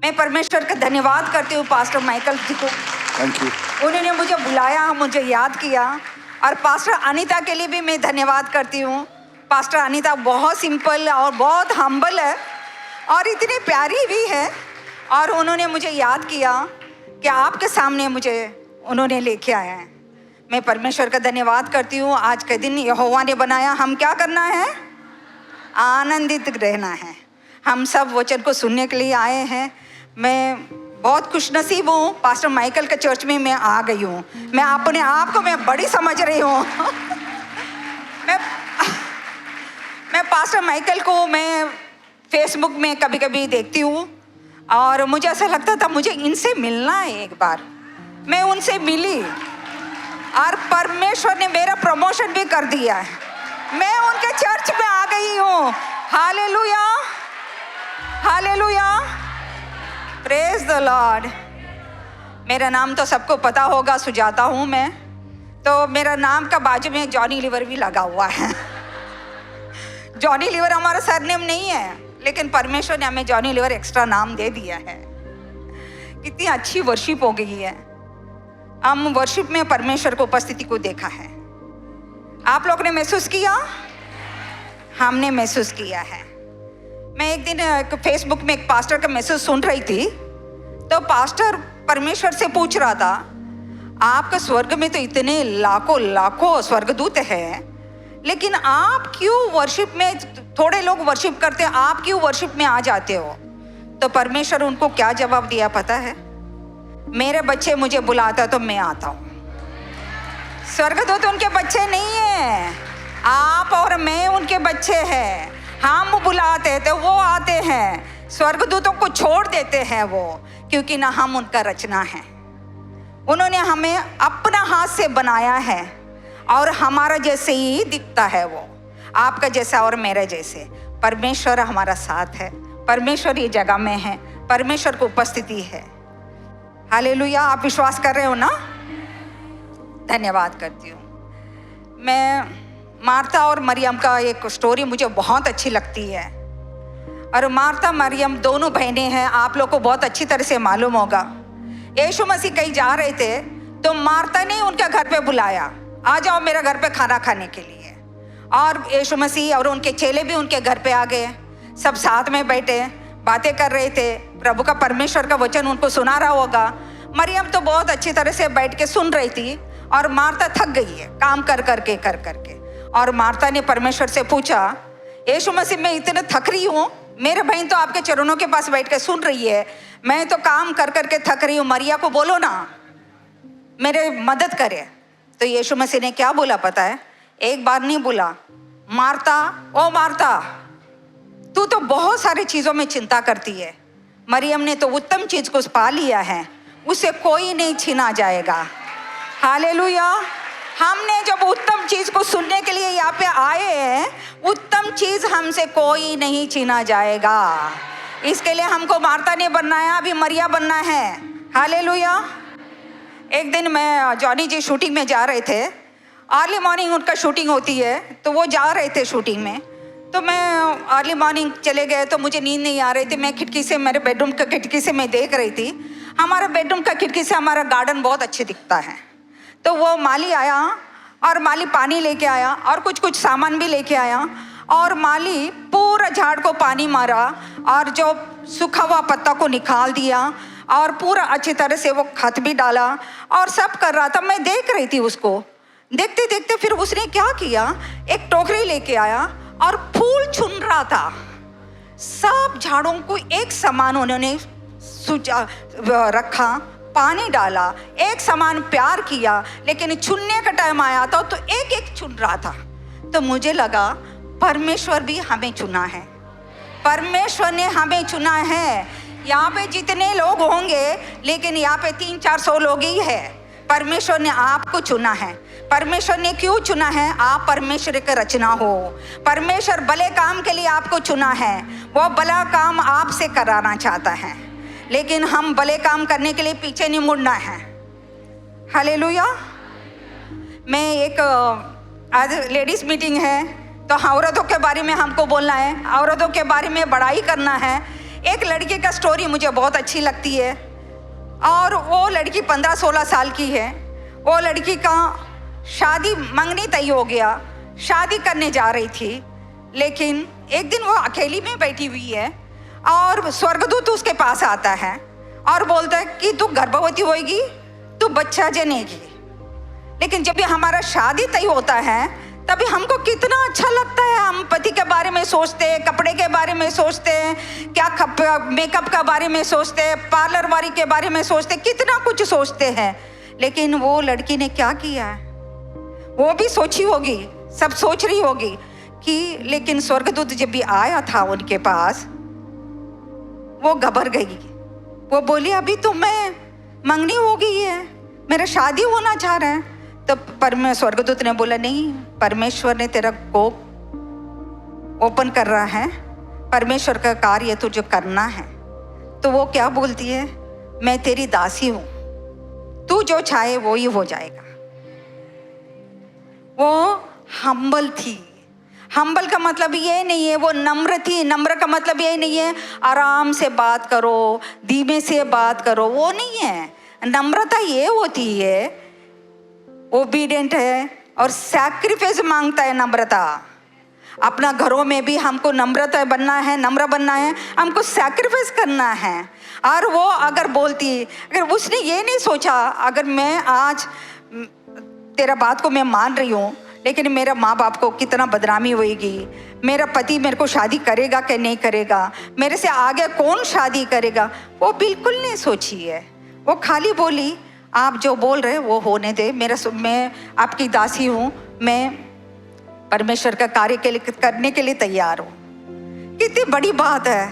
मैं परमेश्वर का धन्यवाद करती हूँ पास्टर माइकल जी को। Thank you. उन्होंने मुझे बुलाया, मुझे याद किया। और पास्टर अनीता के लिए भी मैं धन्यवाद करती हूँ। पास्टर अनीता बहुत सिंपल और बहुत हम्बल है और इतनी प्यारी भी है। और उन्होंने मुझे याद किया कि आपके सामने मुझे उन्होंने लेके आया है। मैं परमेश्वर का धन्यवाद करती हूँ। आज के दिन यहोवा ने बनाया, हम क्या करना है? आनंदित रहना है। हम सब वचन को सुनने के लिए आए हैं। मैं बहुत खुशनसीब हूँ, पास्टर माइकल के चर्च में मैं आ गई हूँ। मैं अपने आप को मैं बड़ी समझ रही हूँ। मैं पास्टर माइकल को मैं फेसबुक में कभी कभी देखती हूँ और मुझे ऐसा लगता था मुझे इनसे मिलना है एक बार। मैं उनसे मिली और परमेश्वर ने मेरा प्रमोशन भी कर दिया है। मैं उनके चर्च में आ गई हूँ। Hallelujah, hallelujah, praise the Lord. मेरा नाम तो सबको पता होगा, सुजाता हूँ मैं। तो मेरा नाम का बाजू में जॉनी लीवर भी लगा हुआ है। जॉनी लीवर हमारा सरनेम नहीं है, लेकिन परमेश्वर ने हमें जॉनी लीवर एक्स्ट्रा नाम दे दिया है। कितनी अच्छी वर्शिप हो गई है। हम वर्शिप में परमेश्वर को उपस्थिति को देखा है। आप लोग ने महसूस किया? हमने महसूस किया है। मैं एक दिन फेसबुक में एक पास्टर का मैसेज सुन रही थी, तो पास्टर परमेश्वर से पूछ रहा था, आपका स्वर्ग में तो इतने लाखों लाखों स्वर्गदूत हैं, लेकिन आप क्यों वर्शिप में, थोड़े लोग वर्शिप करते हैं, आप क्यों वर्शिप में आ जाते हो? तो परमेश्वर उनको क्या जवाब दिया पता है? मेरे बच्चे मुझे बुलाता तो मैं आता हूँ। स्वर्गदूत उनके बच्चे नहीं है, आप और मैं उनके बच्चे हैं। हम बुलाते तो वो आते हैं, स्वर्गदूतों को छोड़ देते हैं वो, क्योंकि ना हम उनका रचना है। उन्होंने हमें अपना हाथ से बनाया है और हमारा जैसे ही दिखता है वो, आपका जैसा और मेरे जैसे। परमेश्वर हमारा साथ है, परमेश्वर ये जगह में है, परमेश्वर को उपस्थिति है। हालेलुया। आप विश्वास कर रहे हो ना? धन्यवाद करती हूँ। मैं मार्था और मरियम का एक स्टोरी मुझे बहुत अच्छी लगती है। और मार्था मरियम दोनों बहनें हैं, आप लोग को बहुत अच्छी तरह से मालूम होगा। यीशु मसीह कहीं जा रहे थे तो मार्था ने उनके घर पे बुलाया, आ जाओ मेरे घर पे खाना खाने के लिए। और यीशु मसीह और उनके चेले भी उनके घर पे आ गए। सब साथ में बैठे बातें कर रहे थे। प्रभु का, परमेश्वर का वचन उनको सुना रहा होगा। मरियम तो बहुत अच्छी तरह से बैठ के सुन रही थी और मार्था थक गई है काम कर करके। और मार्था ने परमेश्वर से पूछा, यीशु मसीह मैं इतने थक रही हूँ, मेरे बहन तो आपके चरणों के पास बैठ के सुन रही है, मैं तो काम कर करके थक रही हूँ, मरिया को बोलो ना मेरे मदद करे। तो यीशु मसीह ने क्या बोला पता है? एक बार नहीं बोला, मार्था ओ मार्था, तू तो बहुत सारी चीज़ों में चिंता करती है। मरियम ने तो उत्तम चीज़ को पा लिया है, उसे कोई नहीं छीना जाएगा। हालेलुया। हमने जब उत्तम चीज को सुनने के लिए यहाँ पे आए हैं, उत्तम चीज हमसे कोई नहीं छीना जाएगा। इसके लिए हमको मार्था नहीं बनना है, अभी मरिया बनना है। हालेलुया। एक दिन मैं, जॉनी जी शूटिंग में जा रहे थे, अर्ली मॉर्निंग उनका शूटिंग होती है, तो वो जा रहे थे शूटिंग में। तो मैं अर्ली मॉर्निंग चले गए तो मुझे नींद नहीं आ रही थी। मैं खिड़की से, मेरे बेडरूम का खिड़की से मैं देख रही थी। हमारा बेडरूम का खिड़की से हमारा गार्डन बहुत अच्छे दिखता है। तो वो माली आया और माली पानी लेके आया और कुछ सामान भी लेके आया, और माली पूरा झाड़ को पानी मारा और जो सूखा हुआ पत्ता को निकाल दिया और पूरा अच्छी तरह से वो खत भी डाला और सब कर रहा था। मैं देख रही थी उसको, देखते देखते फिर उसने क्या किया, एक टोकरी लेके आया और फूल चुन रहा था। सब झाड़ों को एक समान उन्होंने रखा, पानी डाला, एक समान प्यार किया, लेकिन चुनने का टाइम आया था तो एक एक चुन रहा था। तो मुझे लगा परमेश्वर भी हमें चुना है, परमेश्वर ने हमें चुना है। यहाँ पे जितने लोग होंगे, लेकिन यहाँ पे 300-400 लोग ही है। परमेश्वर ने आपको चुना है। परमेश्वर ने क्यों चुना है? आप परमेश्वर की रचना हो। परमेश्वर भले काम के लिए आपको चुना है, वो भला काम आपसे कराना चाहता है, लेकिन हम भले काम करने के लिए पीछे नहीं मुड़ना है। हालेलुया। मैं एक आज लेडीज मीटिंग है, तो औरतों के बारे में हमको बोलना है, औरतों के बारे में बड़ाई करना है। एक लड़के का स्टोरी मुझे बहुत अच्छी लगती है, और वो लड़की 15-16 साल की है। वो लड़की का शादी मंगनी तय हो गया, शादी करने जा रही थी, लेकिन एक दिन वो अकेली में बैठी हुई है और स्वर्गदूत उसके पास आता है और बोलता है कि तू गर्भवती होगी, तू बच्चा जनेगी। लेकिन जब भी हमारा शादी तय होता है तभी हमको कितना अच्छा लगता है, हम पति के बारे में सोचते हैं, कपड़े के बारे में सोचते हैं, क्या मेकअप का बारे में सोचते हैं, पार्लर वाली के बारे में सोचते हैं, कितना कुछ सोचते हैं। लेकिन वो लड़की ने क्या किया है, वो भी सोची होगी, सब सोच रही होगी कि, लेकिन स्वर्गदूत जब भी आया था उनके पास, वो घबरा गई। वो बोली अभी तो मैं मंगनी हो गई है, मेरा शादी होना चाह रहा है। तो स्वर्गदूत ने बोला नहीं, परमेश्वर ने तेरा कोप ओपन कर रहा है, परमेश्वर का कार्य तुझे करना है। तो वो क्या बोलती है, मैं तेरी दासी हूं, तू जो चाहे वो ही हो जाएगा। वो हम्बल थी। हम्बल का मतलब ये नहीं है वो नम्र थी, नम्र का मतलब ये नहीं है आराम से बात करो, धीमे से बात करो, वो नहीं है। नम्रता ये होती है, ओबीडियंट है और सैक्रिफाइस मांगता है नम्रता। अपना घरों में भी हमको नम्रता बनना है, नम्र बनना है, हमको सैक्रिफाइस करना है। और वो अगर बोलती, अगर उसने ये नहीं सोचा अगर मैं आज तेरा बात को मैं मान रही हूँ, लेकिन मेरा माँ बाप को कितना बदनामी होएगी, मेरा पति मेरे को शादी करेगा कि नहीं करेगा, मेरे से आगे कौन शादी करेगा, वो बिल्कुल नहीं सोची है। वो खाली बोली आप जो बोल रहे वो होने दे, मैं आपकी दासी हूँ, मैं परमेश्वर का कार्य करने के लिए तैयार हूँ। कितनी बड़ी बात है,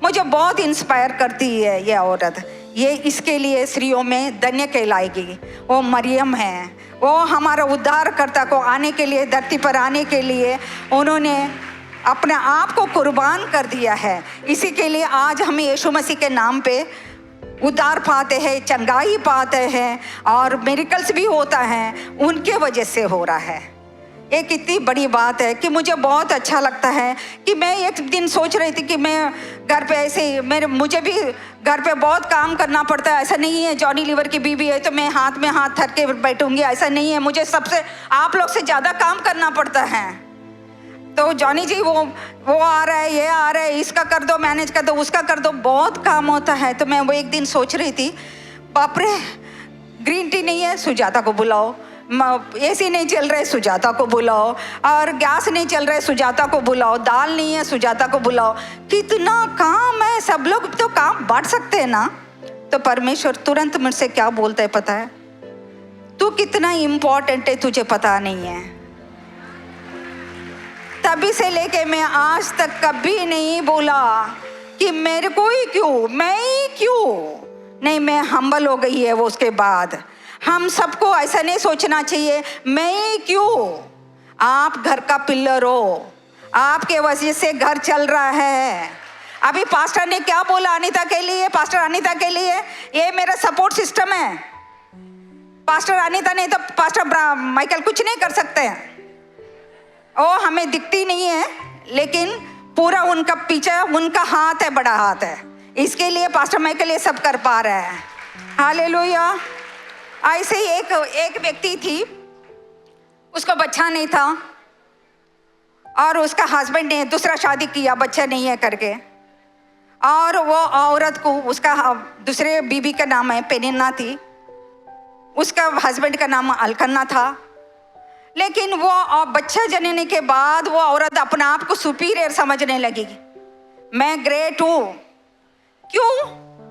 मुझे बहुत इंस्पायर करती है ये औरत। ये इसके लिए स्त्रियों में धन्य कहलाएगी। वो मरियम है, वो हमारा उद्धारकर्ता को आने के लिए, धरती पर आने के लिए उन्होंने अपने आप को कुर्बान कर दिया है। इसी के लिए आज हम यीशु मसीह के नाम पे उद्धार पाते हैं, चंगाई पाते हैं और मिरेकल्स भी होता है, उनके वजह से हो रहा है। ये कितनी बड़ी बात है कि मुझे बहुत अच्छा लगता है कि मैं एक दिन सोच रही थी कि मैं घर पे ऐसे मुझे भी घर पे बहुत काम करना पड़ता है। ऐसा नहीं है जॉनी लीवर की बीवी है तो मैं हाथ में हाथ धर के बैठूंगी, ऐसा नहीं है। मुझे सबसे आप लोग से ज़्यादा काम करना पड़ता है। तो जॉनी जी वो आ रहा है, ये आ रहा है, इसका कर दो, मैनेज कर दो, उसका कर दो, बहुत काम होता है। तो मैं वो एक दिन सोच रही थी, बाप रे, ग्रीन टी नहीं है, सुजाता को बुलाओ, एसी नहीं चल रहा है, सुजाता को बुलाओ, और गैस नहीं चल रहा है, सुजाता को बुलाओ, दाल नहीं है, सुजाता को बुलाओ। कितना काम है, सब लोग तो काम बांट सकते हैं ना। तो परमेश्वर तुरंत मुझसे क्या बोलता है पता है, तू कितना इम्पोर्टेंट है तुझे पता नहीं है। तभी से लेके मैं आज तक कभी नहीं बोला कि मेरे को ही क्यों, मैं ही क्यों नहीं, मैं हम्बल हो गई है। वो उसके बाद हम सबको ऐसा नहीं सोचना चाहिए मैं ही क्यों। आप घर का पिलर हो, आपके वजह से घर चल रहा है। अभी पास्टर ने क्या बोला अनीता के लिए, पास्टर अनीता के लिए, ये मेरा सपोर्ट सिस्टम है। पास्टर अनीता नहीं तो पास्टर माइकल कुछ नहीं कर सकते हैं। ओ हमें दिखती नहीं है, लेकिन पूरा उनका पीछे उनका हाथ है, बड़ा हाथ है। इसके लिए पास्टर माइकल ये सब कर पा रहे हैं। हालेलुया। ऐसे ही एक व्यक्ति थी, उसको बच्चा नहीं था और उसका हस्बैंड ने दूसरा शादी किया, बच्चा नहीं है करके। और वो औरत को, उसका दूसरे बीबी का नाम है पेनिन्ना थी, उसका हस्बैंड का नाम अलकन्ना था। लेकिन वो बच्चा जनने के बाद वो औरत अपने आप को सुपीरियर समझने लगी, मैं ग्रेट हूँ। क्यों?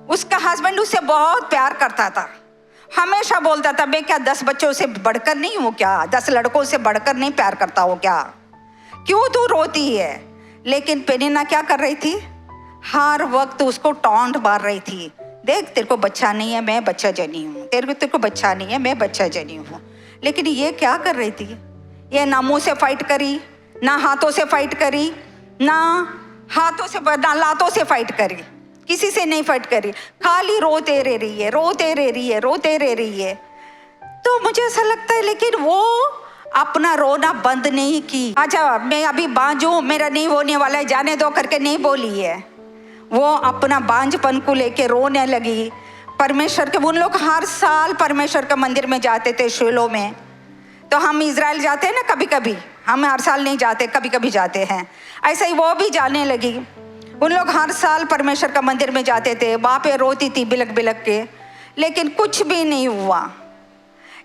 उसका हस्बैंड उससे बहुत प्यार करता था, हमेशा बोलता था मैं क्या 10 बच्चों से बढ़कर नहीं हूँ क्या, 10 लड़कों से बढ़कर नहीं प्यार करता हूँ क्या, क्यों तू रोती है। लेकिन पेनिन्ना क्या कर रही थी, हर वक्त उसको टॉन्ट मार रही थी, देख तेरे को बच्चा नहीं है, मैं बच्चा जनी हूँ, तेरे को बच्चा नहीं है, मैं बच्चा जनी हूँ। लेकिन ये क्या कर रही थी, ये ना मुंह से फाइट करी, ना हाथों से फाइट करी, ना लातों से फाइट करी, किसी से नहीं फाइट करी, खाली रोते रह रही है, रोते रह रही है। तो मुझे ऐसा लगता है, लेकिन वो अपना रोना बंद नहीं की। अच्छा मैं अभी बांझू, मेरा नहीं होने वाला है, जाने दो करके नहीं बोली है। वो अपना बांझपन को लेके रोने लगी। परमेश्वर के उन लोग हर साल परमेश्वर के मंदिर में जाते थे शीलो में। तो हम इज़राइल जाते हैं ना कभी कभी, हम हर साल नहीं जाते, कभी कभी जाते हैं। ऐसे ही वो भी जाने लगी। उन लोग हर साल परमेश्वर का मंदिर में जाते थे, वहाँ पे रोती थी बिलक बिलक के, लेकिन कुछ भी नहीं हुआ।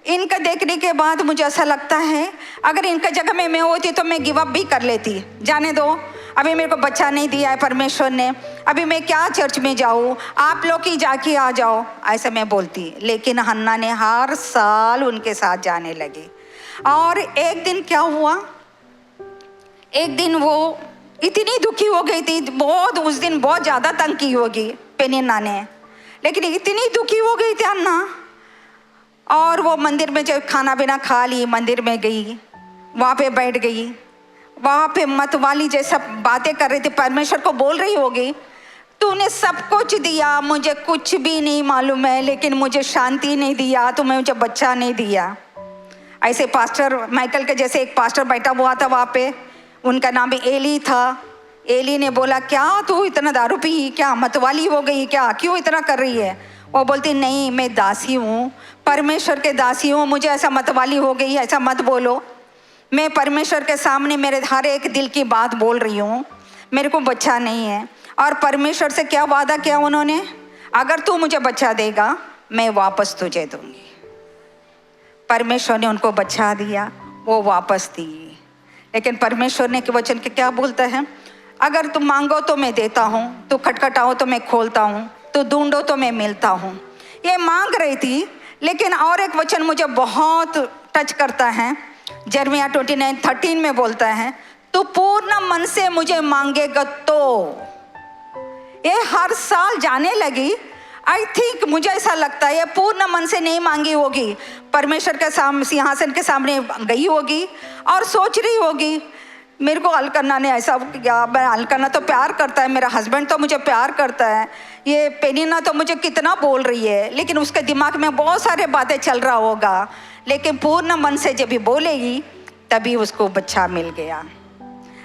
इनका देखने के बाद मुझे ऐसा लगता है अगर इनका जगह में मैं होती तो मैं गिव अप भी कर लेती, जाने दो, अभी मेरे को बच्चा नहीं दिया है परमेश्वर ने, अभी मैं क्या चर्च में जाऊँ, आप लोग ही जाके आ जाओ, ऐसा मैं बोलती। लेकिन हन्ना ने हर साल उनके साथ जाने लगी। और एक दिन क्या हुआ, एक दिन वो इतनी दुखी हो गई थी, बहुत उस दिन बहुत ज़्यादा तंग की होगी पेनिन्ना ने, लेकिन इतनी दुखी हो गई थी अन्ना। और वो मंदिर में जब खाना पीना खा ली, मंदिर में गई, वहाँ पे बैठ गई, वहाँ पे मतवाली जैसा बातें कर रही थी, परमेश्वर को बोल रही होगी तूने सब कुछ दिया, मुझे कुछ भी नहीं मालूम है, लेकिन मुझे शांति नहीं दिया, तुम्हें मुझे बच्चा नहीं दिया। ऐसे पास्टर माइकल के जैसे एक पास्टर बैठा हुआ था वहाँ पे, उनका नाम भी एली था। एली ने बोला क्या तू इतना दारू पी, क्या मतवाली हो गई क्या, क्यों इतना कर रही है? वो बोलती नहीं मैं दासी हूँ, परमेश्वर के दासी हूँ, मुझे ऐसा मतवाली हो गई, ऐसा मत बोलो। मैं परमेश्वर के सामने मेरे हर एक दिल की बात बोल रही हूँ, मेरे को बच्चा नहीं है। और परमेश्वर से क्या वादा किया उन्होंने, अगर तू मुझे बच्चा देगा मैं वापस तुझे दूंगी। परमेश्वर ने उनको बच्चा दिया, वो वापस दी। लेकिन परमेश्वर ने के वचन के क्या बोलता है, अगर तुम मांगो तो मैं देता हूँ, तू खटखटाओ तो मैं खोलता हूँ, तो ढूंढो तो मैं मिलता हूँ। ये मांग रही थी। लेकिन और एक वचन मुझे बहुत टच करता है, जर्मिया 29:13 में बोलता है तू पूर्ण मन से मुझे मांगेगा तो। ये हर साल जाने लगी। आई थिंक मुझे ऐसा लगता है ये पूर्ण मन से नहीं मांगी होगी, परमेश्वर के सामने सिंहासन के सामने गई होगी और सोच रही होगी मेरे को अलकन्ना ने ऐसा किया, मैं अलकन्ना तो प्यार करता है, मेरा हस्बैंड तो मुझे प्यार करता है, ये पेनिन्ना तो मुझे कितना बोल रही है। लेकिन उसके दिमाग में बहुत सारे बातें चल रहा होगा, लेकिन पूर्ण मन से जब भी बोलेगी तभी उसको बच्चा मिल गया।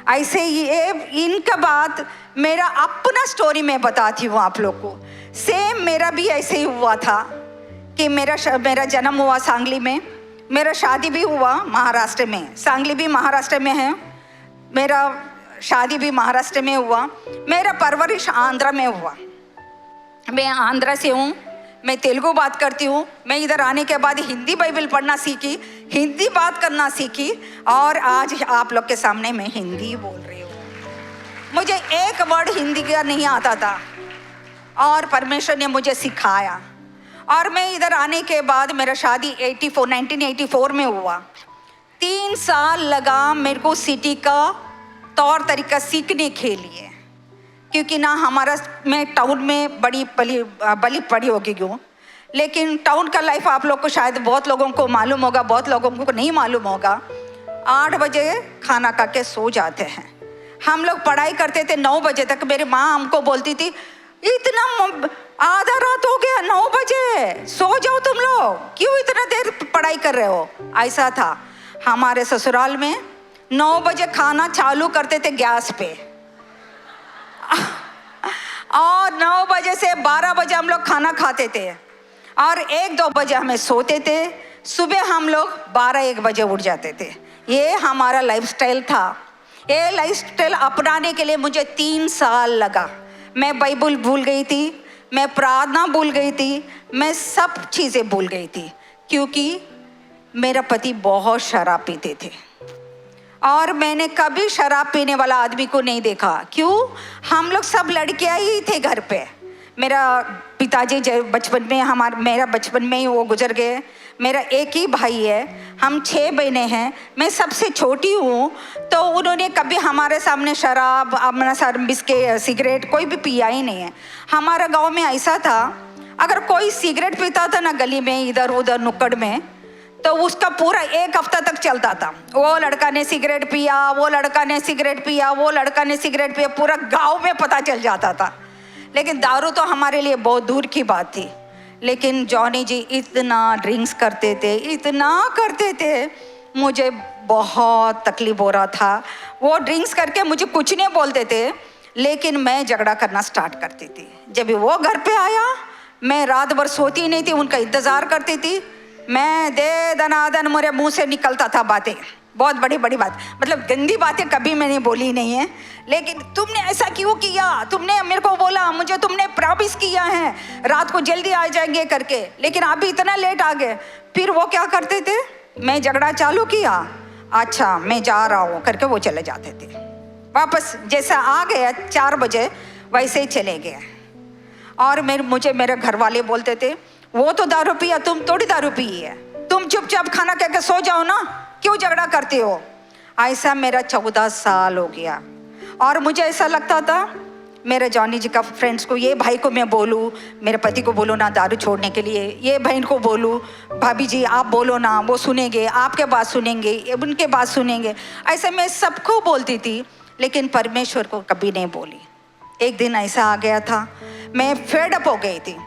ऐसे ये इनका बात मेरा अपना स्टोरी में बताती हूँ आप लोग को। सेम मेरा भी ऐसे ही हुआ था कि मेरा जन्म हुआ सांगली में, मेरा शादी भी हुआ महाराष्ट्र में, सांगली भी महाराष्ट्र में है, मेरा शादी भी महाराष्ट्र में हुआ, मेरा परवरिश आंध्र में हुआ। मैं आंध्र से हूँ, मैं तेलुगु बात करती हूँ। मैं इधर आने के बाद हिंदी बाइबल पढ़ना सीखी, हिंदी बात करना सीखी, और आज आप लोग के सामने मैं हिंदी बोल रही हूँ। मुझे एक वर्ड हिंदी का नहीं आता था और परमेश्वर ने मुझे सिखाया। और मैं इधर आने के बाद मेरा शादी 1984 में हुआ। 3 साल लगा मेरे को सिटी का तौर तरीका सीखने के लिए, क्योंकि ना हमारा मैं टाउन में बड़ी बली पड़ी होगी क्यों, लेकिन टाउन का लाइफ आप लोग को शायद बहुत लोगों को मालूम होगा, बहुत लोगों को नहीं मालूम होगा। 8 बजे खाना खा के सो जाते हैं। हम लोग पढ़ाई करते थे 9 बजे तक। मेरी माँ हमको बोलती थी इतना आधा रात हो गया, 9 बजे सो जाओ तुम लोग, क्यों इतना देर पढ़ाई कर रहे हो। ऐसा था हमारे ससुराल में। 9 बजे खाना चालू करते थे गैस पे और 9 बजे से 12 बजे हम लोग खाना खाते थे और 1-2 बजे हमें सोते थे। सुबह हम लोग 12-1 बजे उठ जाते थे। ये हमारा लाइफस्टाइल था। ये लाइफस्टाइल अपनाने के लिए मुझे 3 साल लगा। मैं बाइबल भूल गई थी, मैं प्रार्थना भूल गई थी, मैं सब चीज़ें भूल गई थी, क्योंकि मेरा पति बहुत शराब पीते थे और मैंने कभी शराब पीने वाला आदमी को नहीं देखा। क्यों? हम लोग सब लड़कियां ही थे घर पे। मेरा पिताजी बचपन में मेरा बचपन में ही वो गुजर गए। मेरा एक ही भाई है, हम 6 बहनें हैं, मैं सबसे छोटी हूँ। तो उन्होंने कभी हमारे सामने शराब, अपना सर बिस्किट, सिगरेट कोई भी पिया ही नहीं है। हमारा गांव में ऐसा था, अगर कोई सिगरेट पीता था ना गली में, इधर उधर नुक्कड़ में, तो उसका पूरा 1 हफ्ता तक चलता था। वो लड़का ने सिगरेट पिया, वो लड़का ने सिगरेट पिया, वो लड़का ने सिगरेट पिया, पूरा गांव में पता चल जाता था। लेकिन दारू तो हमारे लिए बहुत दूर की बात थी। लेकिन जॉनी जी इतना ड्रिंक्स करते थे, इतना करते थे, मुझे बहुत तकलीफ हो रहा था। वो ड्रिंक्स करके मुझे कुछ नहीं बोलते थे, लेकिन मैं झगड़ा करना स्टार्ट करती थी। जब वो घर पे आया, मैं रात भर सोती नहीं थी, उनका इंतज़ार करती थी। मैं दे दनादन मेरे मुंह से निकलता था बातें, बहुत बड़ी बड़ी बात, मतलब गंदी बातें कभी मैंने बोली नहीं है। लेकिन तुमने ऐसा क्यों किया, तुमने मेरे को बोला, मुझे तुमने प्रॉमिस किया है रात को जल्दी आ जाएंगे करके, लेकिन अभी इतना लेट आ गए। फिर वो क्या करते थे, मैं झगड़ा चालू किया, अच्छा मैं जा रहा हूँ करके वो चले जाते थे वापस। जैसा आ गया 4 बजे वैसे ही चले गए। और मुझे मेरे घर वाले बोलते थे, वो तो दारू पिया, तुम थोड़ी दारू पी है, तुम चुपचाप खाना खा के सो जाओ ना, क्यों झगड़ा करते हो। ऐसा मेरा 14 साल हो गया। और मुझे ऐसा लगता था मेरे जॉनी जी का फ्रेंड्स को, ये भाई को मैं बोलूँ, मेरे पति को बोलो ना दारू छोड़ने के लिए, ये बहन को बोलूँ, भाभी जी आप बोलो ना, वो सुनेंगे, आपके बात सुनेंगे, उनके बात सुनेंगे। ऐसे मैं सबको बोलती थी, लेकिन परमेश्वर को कभी नहीं बोली। एक दिन ऐसा आ गया था, मैं फेड अप हो गई थी,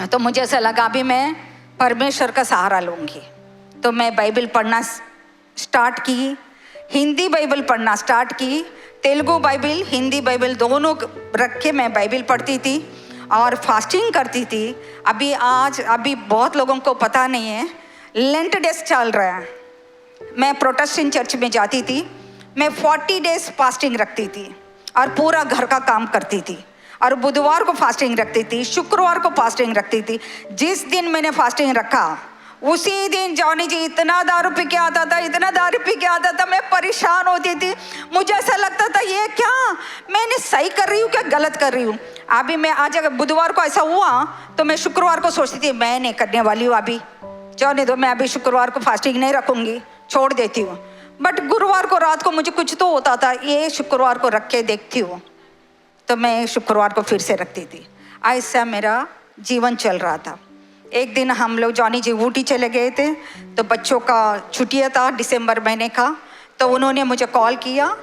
तो मुझे ऐसा लगा अभी मैं परमेश्वर का सहारा लूँगी। तो मैं बाइबल पढ़ना स्टार्ट की, हिंदी बाइबल पढ़ना स्टार्ट की, तेलुगु बाइबल हिंदी बाइबल दोनों रख के मैं बाइबल पढ़ती थी और फास्टिंग करती थी। अभी बहुत लोगों को पता नहीं है, लेंट डेज चल रहा है। मैं प्रोटेस्टेंट चर्च में जाती थी, मैं 40 डेज फास्टिंग रखती थी और पूरा घर का काम करती थी, और बुधवार को फास्टिंग रखती थी, शुक्रवार को फास्टिंग रखती थी। जिस दिन मैंने फास्टिंग रखा उसी दिन जॉनी जी इतना दारू पी के आता था, इतना दारू पी के आता था, मैं परेशान होती थी। मुझे ऐसा लगता था ये क्या मैंने सही कर रही हूँ क्या गलत कर रही हूँ। अभी मैं आज अगर बुधवार को ऐसा हुआ तो मैं शुक्रवार को सोचती थी मैं नहीं करने वाली हूँ, अभी जाने दो, मैं अभी शुक्रवार को फास्टिंग नहीं रखूँगी, छोड़ देती हूँ। बट गुरुवार को रात को मुझे कुछ तो होता था, ये शुक्रवार को रख के देखती हूँ, तो मैं शुक्रवार को फिर से रखती थी। ऐसा मेरा जीवन चल रहा था। एक दिन हम लोग जॉनी जी ऊटी चले गए थे, तो बच्चों का छुट्टियाँ था दिसंबर महीने का, तो उन्होंने मुझे कॉल किया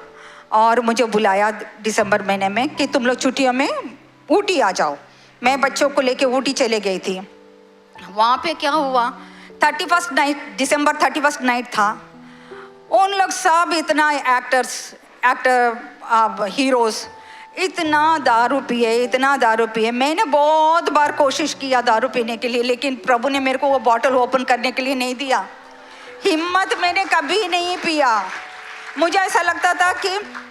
और मुझे बुलाया दिसंबर महीने में कि तुम लोग छुट्टियों में ऊटी आ जाओ। मैं बच्चों को लेके ऊटी चले गई थी। वहाँ पे क्या हुआ, 31 नाइट, दिसंबर 31 नाइट था। उन लोग सब इतना एक्टर हीरोज़ इतना दारू पिए। मैंने बहुत बार कोशिश किया दारू पीने के लिए, लेकिन प्रभु ने मेरे को वो बॉटल ओपन करने के लिए नहीं दिया। हिम्मत मैंने कभी नहीं पिया। मुझे ऐसा लगता था कि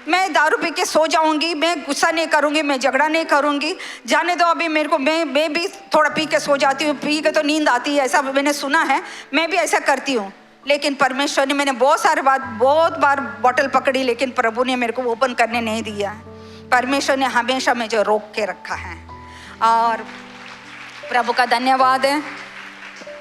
मैं दारू पी के सो जाऊंगी, मैं गुस्सा नहीं करूंगी, मैं झगड़ा नहीं करूंगी, जाने दो अभी मेरे को, मैं भी थोड़ा पी के सो जाती हूँ, पी के तो नींद आती है, ऐसा मैंने सुना है, मैं भी ऐसा करती हूँ। लेकिन परमेश्वर ने, मैंने बहुत बार बॉटल पकड़ी, लेकिन प्रभु ने मेरे को ओपन करने नहीं दिया। परमेश्वर ने हमेशा मुझे रोक के रखा है और प्रभु का धन्यवाद है।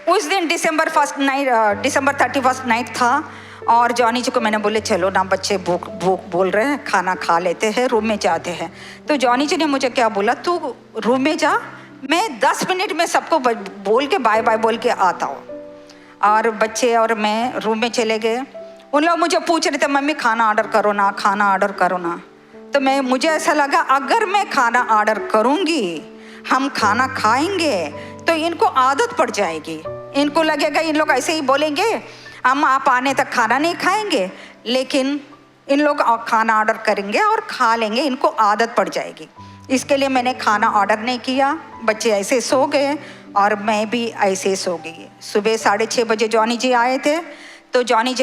उस दिन दिसंबर 31 नाइट था और जॉनी जी को मैंने बोले चलो ना, बच्चे भूख बोल रहे हैं, खाना खा लेते हैं, रूम में जाते हैं। तो जॉनी जी ने मुझे क्या बोला, तू रूम में जा, मैं 10 मिनट में सबको बोल के बाय बाय बोल के आता हूँ। और बच्चे और मैं रूम में चले गए। उन लोग मुझे पूछ रहे थे मम्मी खाना ऑर्डर करो ना। तो मुझे ऐसा लगा अगर मैं खाना ऑर्डर करूँगी, हम खाना खाएंगे तो इनको आदत पड़ जाएगी, इनको लगेगा इन लोग ऐसे ही बोलेंगे, हम आप आने तक खाना नहीं खाएंगे, लेकिन इन लोग खाना ऑर्डर करेंगे और खा लेंगे, इनको आदत पड़ जाएगी। इसके लिए मैंने खाना ऑर्डर नहीं किया। बच्चे ऐसे सो गए और मैं भी ऐसे सो गई। सुबह 6:30 बजे जॉनी जी आए थे, तो जॉनी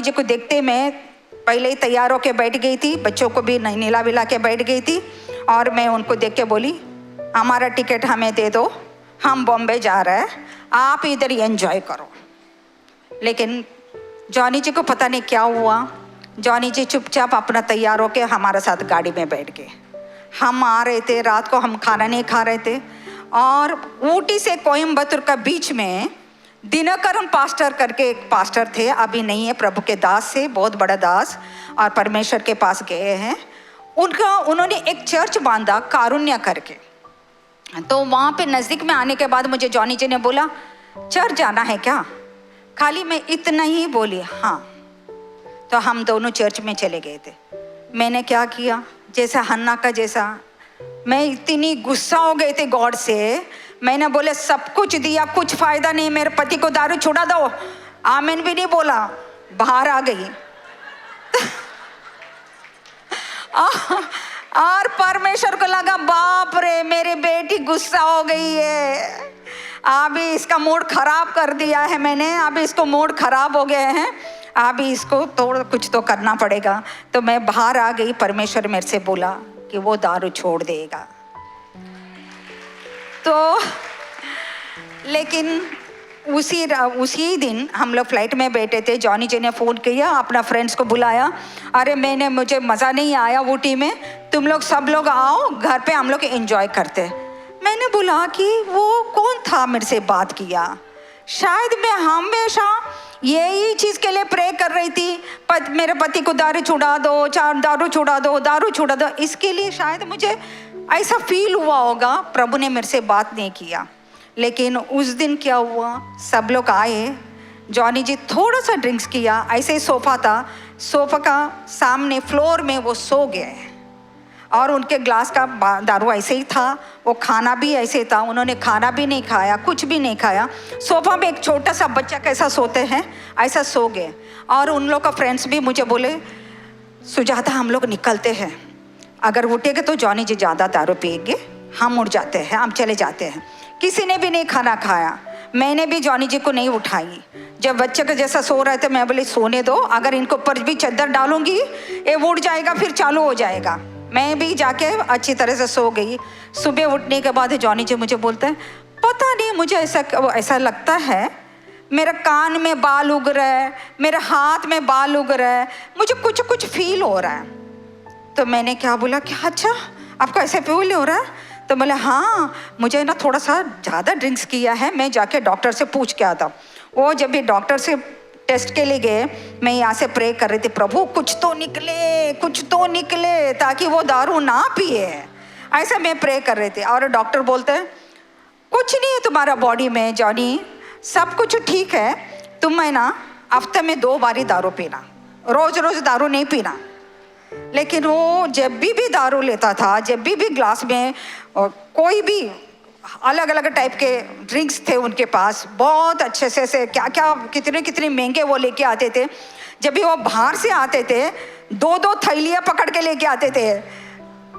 जी को देखते मैं पहले ही तैयार होके बैठ गई थी, बच्चों को भी नीला विला के बैठ गई थी, और मैं उनको देख के बोली हमारा टिकट हमें दे दो, हम बॉम्बे जा रहे हैं, आप इधर ही एंजॉय करो। लेकिन जॉनी जी को पता नहीं क्या हुआ, जॉनी जी चुपचाप अपना तैयार होके हमारे साथ गाड़ी में बैठ गए। हम आ रहे थे, रात को हम खाना नहीं खा रहे थे, और ऊटी से कोयम्बतूर का बीच में दिनकरन पास्टर करके एक पास्टर थे, अभी नहीं है, प्रभु के दास से, बहुत बड़ा दास, और परमेश्वर के पास गए हैं। उन्होंने एक चर्च बांधा कारुण्य करके। तो वहाँ पे नज़दीक में आने के बाद मुझे जॉनी जी ने बोला चर्च जाना है क्या, खाली मैं इतना ही बोली हाँ। तो हम दोनों चर्च में चले गए थे। मैंने क्या किया, जैसा हन्ना का जैसा, मैं इतनी गुस्सा हो गई थी गॉड से, मैंने बोले सब कुछ दिया, कुछ फायदा नहीं, मेरे पति को दारू छुड़ा दो, आमीन भी नहीं बोला, बाहर आ गई। और परमेश्वर को लगा बाप रे मेरी बेटी गुस्सा हो गई है, अभी इसका मूड खराब कर दिया है मैंने, अभी इसको मूड खराब हो गए हैं, अभी इसको थोड़ा कुछ तो करना पड़ेगा। तो मैं बाहर आ गई, परमेश्वर मेरे से बोला कि वो दारू छोड़ देगा। तो लेकिन उसी दिन हम लोग फ्लाइट में बैठे थे, जॉनी जी ने फ़ोन किया, अपना फ्रेंड्स को बुलाया, अरे मुझे मज़ा नहीं आया ऊटी में, तुम लोग सब लोग आओ घर पे हम लोग एंजॉय करते। मैंने बोला कि वो कौन था मेरे से बात किया, शायद मैं हमेशा यही चीज़ के लिए प्रे कर रही थी, मेरे पति को दारू छुड़ा दो, दारू छुड़ा दो, दारू छुड़ा दो, इसके लिए शायद मुझे ऐसा फील हुआ होगा। प्रभु ने मेरे से बात नहीं किया। लेकिन उस दिन क्या हुआ, सब लोग आए, जॉनी जी थोड़ा सा ड्रिंक्स किया, ऐसे ही सोफ़ा था, सोफ़ा का सामने फ्लोर में वो सो गए और उनके ग्लास का दारू ऐसे ही था, वो खाना भी ऐसे था, उन्होंने खाना भी नहीं खाया, कुछ भी नहीं खाया, सोफ़ा में एक छोटा सा बच्चा कैसा सोते हैं ऐसा सो गए। और उन लोग का फ्रेंड्स भी मुझे बोले सुजाता हम लोग निकलते हैं, अगर उठेंगे तो जॉनी जी ज़्यादा दारू पिएंगे, हम उठ जाते हैं, हम चले जाते हैं। किसी ने भी नहीं खाना खाया, मैंने भी जॉनी जी को नहीं उठाई। जब बच्चे के जैसा सो रहे थे मैं बोली सोने दो, अगर इनको ऊपर भी चादर डालूंगी ये उठ जाएगा, फिर चालू हो जाएगा। मैं भी जाके अच्छी तरह से सो गई। सुबह उठने के बाद जॉनी जी मुझे बोलते हैं पता नहीं मुझे ऐसा लगता है मेरे कान में बाल उग रहा है, मेरे हाथ में बाल उग रहा है, मुझे कुछ फील हो रहा है। तो मैंने क्या बोला कि अच्छा आपको ऐसे फील हो रहा है? तो बोले हाँ मुझे ना थोड़ा सा ज़्यादा ड्रिंक्स किया है, मैं जाके डॉक्टर से पूछ के आता। वो जब भी डॉक्टर से टेस्ट के लिए गए, मैं यहाँ से प्रे कर रही थी, प्रभु कुछ तो निकले ताकि वो दारू ना पिए, ऐसा मैं प्रे कर रही थी। और डॉक्टर बोलते हैं कुछ नहीं है तुम्हारा बॉडी में जॉनी, सब कुछ ठीक है, तुम है ना हफ्ते में 2 बार दारू पीना, रोज़ दारू नहीं पीना। लेकिन वो जब भी दारू लेता था, जब भी ग्लास में कोई भी अलग अलग टाइप के ड्रिंक्स थे उनके पास, बहुत अच्छे से क्या कितने महंगे वो लेके आते थे। जब भी वो बाहर से आते थे 2 थैलियाँ पकड़ के लेके आते थे,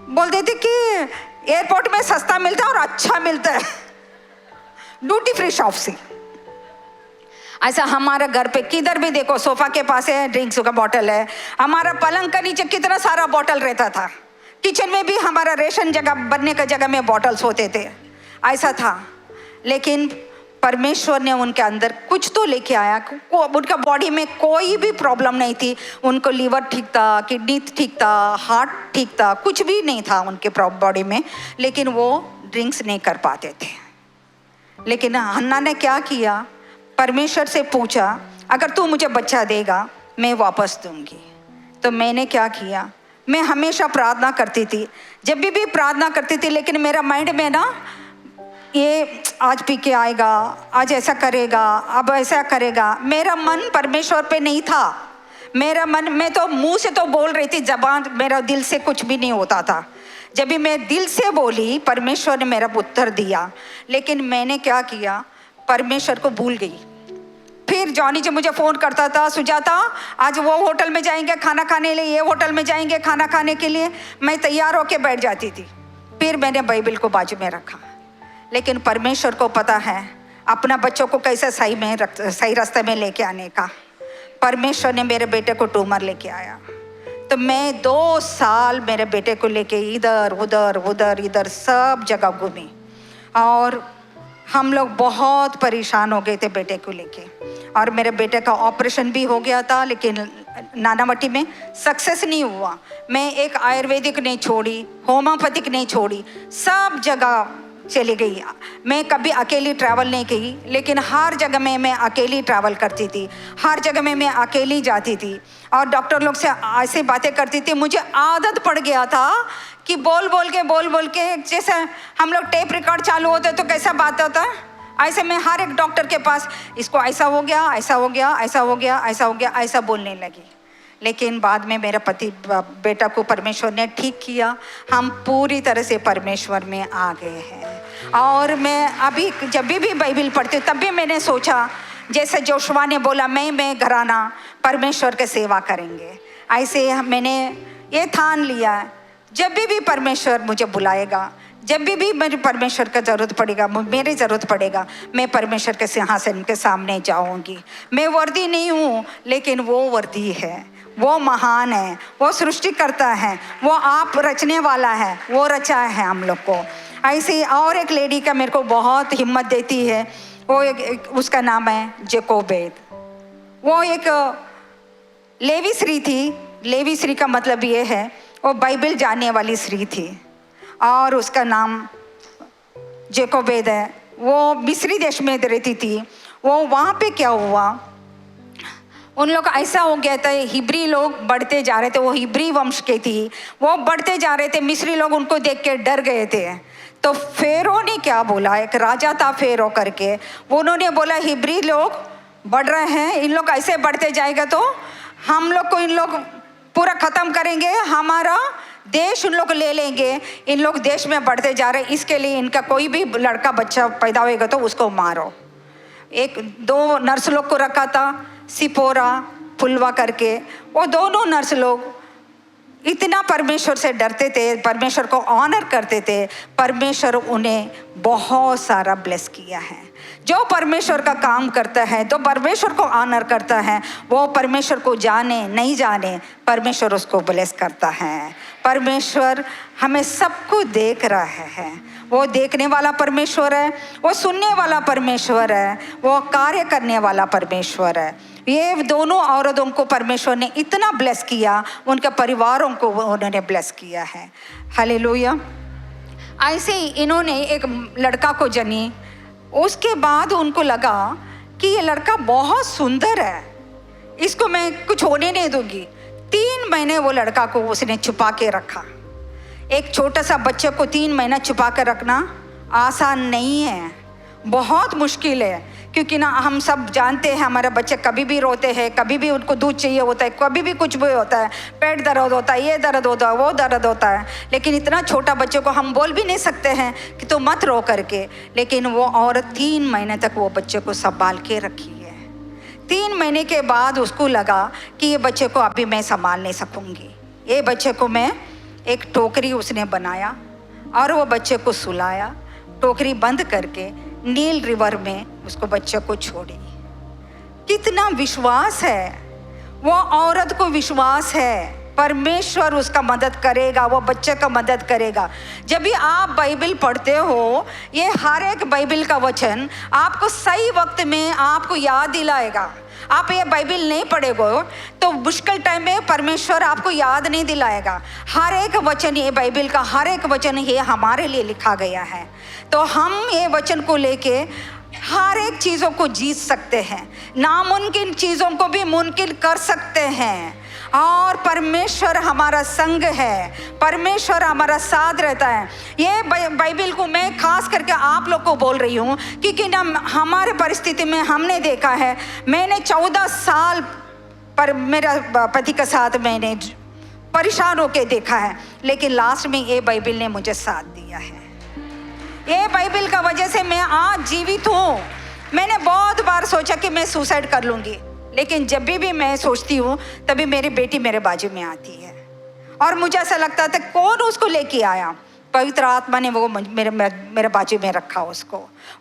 बोलते थे कि एयरपोर्ट में सस्ता मिलता है और अच्छा मिलता है, ड्यूटी फ्री शॉप से। ऐसा हमारे घर पे किधर भी देखो सोफा के पास है ड्रिंक्स का बॉटल है, हमारा पलंग का नीचे कितना सारा बॉटल रहता था, किचन में भी हमारा रेशन जगह बनने का जगह में बॉटल्स होते थे, ऐसा था। लेकिन परमेश्वर ने उनके अंदर कुछ तो लेके आया, उनका बॉडी में कोई भी प्रॉब्लम नहीं थी, उनको लीवर ठीक था, किडनी ठीक था, हार्ट ठीक था, कुछ भी नहीं था उनके बॉडी में, लेकिन वो ड्रिंक्स नहीं कर पाते थे। लेकिन हन्ना ने क्या किया, परमेश्वर से पूछा अगर तू मुझे बच्चा देगा मैं वापस दूंगी। तो मैंने क्या किया, मैं हमेशा प्रार्थना करती थी, जब भी प्रार्थना करती थी, लेकिन मेरा माइंड में ना ये आज पी के आएगा, आज ऐसा करेगा, अब ऐसा करेगा, मेरा मन परमेश्वर पे नहीं था। मेरा मन, मैं तो मुंह से तो बोल रही थी, जबान मेरा दिल से कुछ भी नहीं होता था। जब भी मैं दिल से बोली परमेश्वर ने मेरा उत्तर दिया, लेकिन मैंने क्या किया, परमेश्वर को भूल गई। फिर जॉनी जी मुझे फ़ोन करता था, सुजाता आज वो होटल में जाएंगे खाना खाने के लिए, ये होटल में जाएंगे खाना खाने के लिए, मैं तैयार होके बैठ जाती थी। फिर मैंने बाइबल को बाजू में रखा। लेकिन परमेश्वर को पता है अपना बच्चों को कैसे सही रास्ते में लेके आने का। परमेश्वर ने मेरे बेटे को ट्यूमर लेके आया, तो मैं 2 साल मेरे बेटे को लेके इधर उधर सब जगह घूमी, और हम लोग बहुत परेशान हो गए थे बेटे को लेके। और मेरे बेटे का ऑपरेशन भी हो गया था, लेकिन नानावटी में सक्सेस नहीं हुआ। मैं एक आयुर्वेदिक नहीं छोड़ी, होम्योपैथिक नहीं छोड़ी, सब जगह चली गई। मैं कभी अकेली ट्रैवल नहीं की, लेकिन हर जगह में मैं अकेली ट्रैवल करती थी, हर जगह में मैं अकेली जाती थी, और डॉक्टर लोग से ऐसे बातें करती थी। मुझे आदत पड़ गया था कि बोल के जैसे हम लोग टेप रिकॉर्ड चालू होते तो कैसा बात होता है, ऐसे मैं हर एक डॉक्टर के पास इसको ऐसा हो गया ऐसा बोलने लगी। लेकिन बाद में मेरा बेटा को परमेश्वर ने ठीक किया, हम पूरी तरह से परमेश्वर में आ गए हैं। और मैं अभी जब भी बाइबल पढ़ती हूँ, तब भी मैंने सोचा जैसे जोशुआ ने बोला मैं घराना परमेश्वर की सेवा करेंगे, ऐसे मैंने ये ठान लिया जब भी परमेश्वर मुझे बुलाएगा, जब भी मेरे परमेश्वर का ज़रूरत पड़ेगा, मेरी ज़रूरत पड़ेगा, मैं परमेश्वर के सिंहासन के सामने जाऊंगी। मैं वर्दी नहीं हूँ, लेकिन वो वर्दी है, वो महान है, वो सृष्टि करता है, वो आप रचने वाला है, वो रचा है हम लोग को। ऐसी और एक लेडी का मेरे को बहुत हिम्मत देती है, वो उसका नाम है जेकोबेद। वो एक लेवी स्त्री थी। लेवी स्त्री का मतलब ये है वो बाइबल जानने वाली स्त्री थी, और उसका नाम जेकोबेद है। वो मिस्री देश में रहती थी। वो वहाँ पे क्या हुआ, उन लोग ऐसा हो गया था, हिब्री लोग बढ़ते जा रहे थे, वो हिब्री वंश के थी, वो बढ़ते जा रहे थे। मिस्री लोग उनको देख के डर गए थे। तो फेरो ने क्या बोला, एक राजा था फेरो करके, उन्होंने बोला हिब्री लोग बढ़ रहे हैं, इन लोग ऐसे बढ़ते जाएगा तो हम लोग को इन लोग पूरा ख़त्म करेंगे, हमारा देश उन लोग ले लेंगे। इन लोग देश में बढ़ते जा रहे हैं, इसके लिए इनका कोई भी लड़का बच्चा पैदा होएगा तो उसको मारो। एक दो नर्स लोग को रखा था, सिपोरा पुलवा करके। वो दोनों नर्स लोग इतना परमेश्वर से डरते थे, परमेश्वर को ऑनर करते थे। परमेश्वर उन्हें बहुत सारा ब्लेस किया है। जो परमेश्वर का काम करता है, तो परमेश्वर को ऑनर करता है, वो परमेश्वर को जाने नहीं जाने, परमेश्वर उसको ब्लेस करता है। परमेश्वर हमें सबको देख रहा है। वो देखने वाला परमेश्वर है, वो सुनने वाला परमेश्वर है, वो कार्य करने वाला परमेश्वर है। ये दोनों औरतों को परमेश्वर ने इतना ब्लेस किया, उनके परिवारों को उन्होंने ब्लेस किया है। हालेलुया। ऐसे ही इन्होंने एक लड़का को जनी। उसके बाद उनको लगा कि ये लड़का बहुत सुंदर है, इसको मैं कुछ होने नहीं दूंगी। 3 महीने वो लड़का को उसने छुपा के रखा। एक छोटा सा बच्चे को 3 महीना छुपा कर रखना आसान नहीं है, बहुत मुश्किल है। क्योंकि ना हम सब जानते हैं हमारे बच्चे कभी भी रोते हैं, कभी भी उनको दूध चाहिए होता है, कभी भी कुछ भी होता है, पेट दर्द होता है, ये दर्द होता है, वो दर्द होता है। लेकिन इतना छोटा बच्चे को हम बोल भी नहीं सकते हैं कि तो मत रो करके। लेकिन वो औरत 3 महीने तक वो बच्चे को संभाल के रखी है। 3 महीने के बाद उसको लगा कि ये बच्चे को अभी मैं संभाल नहीं सकूँगी। ये बच्चे को मैं, एक टोकरी उसने बनाया और वो बच्चे को सुलाया, टोकरी बंद करके नील रिवर में उसको बच्चे को छोड़ी। कितना विश्वास है, वो औरत को विश्वास है परमेश्वर उसका मदद करेगा, वो बच्चे का मदद करेगा। जब भी आप बाइबल पढ़ते हो, ये हर एक बाइबल का वचन आपको सही वक्त में आपको याद दिलाएगा। आप ये बाइबल नहीं पढ़ेगो तो मुश्किल टाइम में परमेश्वर आपको याद नहीं दिलाएगा। हर एक वचन, ये बाइबल का हर एक वचन ये हमारे लिए लिखा गया है। तो हम ये वचन को लेके हर एक चीज़ों को जीत सकते हैं, नामुमकिन चीज़ों को भी मुमकिन कर सकते हैं। और परमेश्वर हमारा संग है, परमेश्वर हमारा साथ रहता है। ये बाइबल को मैं खास करके आप लोग को बोल रही हूँ क्योंकि ना हमारे परिस्थिति में हमने देखा है। मैंने 14 साल पर मेरा पति के साथ मैंने परेशान होकर देखा है, लेकिन लास्ट में ये बाइबल ने मुझे साथ दिया है। ये बाइबल का वजह से मैं आज जीवित हूँ। मैंने बहुत बार सोचा कि मैं सुसाइड कर लूँगी, लेकिन जब भी मैं सोचती हूँ तभी मेरी बेटी मेरे बाजू में आती है और मुझे ऐसा लगता था कौन उसको लेके आया। पवित्र आत्मा ने वो मेरे बाजू में रखा,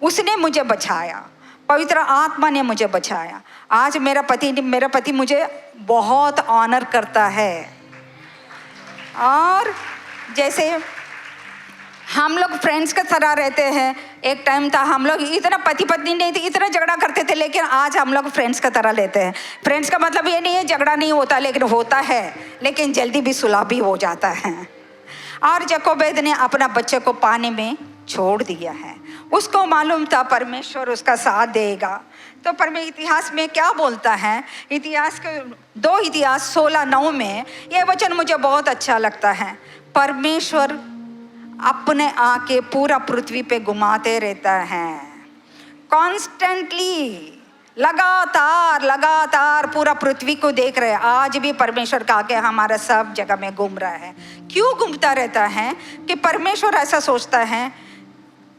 उसने मुझे बचाया, पवित्र आत्मा ने मुझे बचाया। आज मेरा पति मुझे बहुत ऑनर करता है। और जैसे हम लोग फ्रेंड्स की तरह रहते हैं। एक टाइम था हम लोग इतना पति पत्नी नहीं थे, इतना झगड़ा करते थे, लेकिन आज हम लोग फ्रेंड्स की तरह लेते हैं। फ्रेंड्स का मतलब ये नहीं है झगड़ा नहीं होता, लेकिन होता है, लेकिन जल्दी भी सुलह भी हो जाता है। और जेकोबेद ने अपना बच्चे को पानी में छोड़ दिया है। उसको मालूम था परमेश्वर उसका साथ देगा। तो इतिहास में क्या बोलता है, इतिहास के 2 इतिहास 16:9 में ये वचन मुझे बहुत अच्छा लगता है। परमेश्वर अपने आके पूरा पृथ्वी पे घुमाते रहता है, कॉन्स्टेंटली, लगातार पूरा पृथ्वी को देख रहे हैं। आज भी परमेश्वर का आके हमारा सब जगह में घूम रहा है। क्यों घूमता रहता है कि परमेश्वर ऐसा सोचता है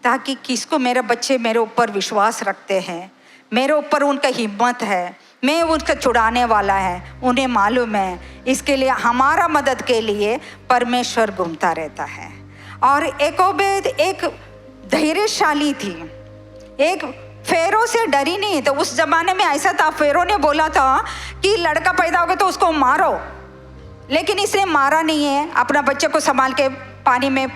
ताकि किसको, मेरे बच्चे मेरे ऊपर विश्वास रखते हैं, मेरे ऊपर उनका हिम्मत है, मैं उसका छुड़ाने वाला है, उन्हें मालूम है। इसके लिए हमारा मदद के लिए परमेश्वर घूमता रहता है। और एकोबेद एक धैर्यशाली थी, एक फेरो से डरी नहीं। तो उस जमाने में ऐसा था, फेरो ने बोला था कि लड़का पैदा होगा तो उसको मारो, लेकिन इसने मारा नहीं है, अपना बच्चे को संभाल के पानी में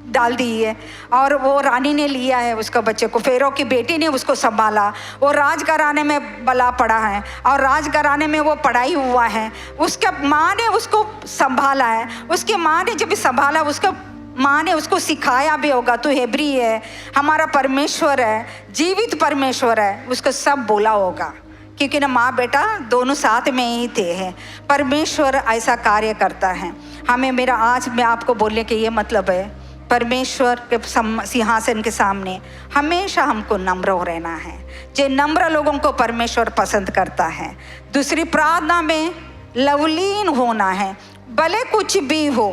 डाल दी है। और वो रानी ने लिया है उसका बच्चे को, फेरो की बेटी ने उसको संभाला। वो राजघराने में बला पड़ा है और राजघराने में वो पढ़ाई हुआ है। उसका माँ ने उसको संभाला है। उसकी माँ ने जब संभाला, उसका माँ ने उसको सिखाया भी होगा, तू हेब्री है, हमारा परमेश्वर है, जीवित परमेश्वर है, उसको सब बोला होगा, क्योंकि ना माँ बेटा दोनों साथ में ही थे हैं। परमेश्वर ऐसा कार्य करता है। हमें मेरा आज मैं आपको बोलने के ये मतलब है, परमेश्वर के सिंहासन के सामने हमेशा हमको नम्र हो रहना है। जो नम्र लोगों को परमेश्वर पसंद करता है। दूसरी, प्रार्थना में लवलीन होना है। भले कुछ भी हो,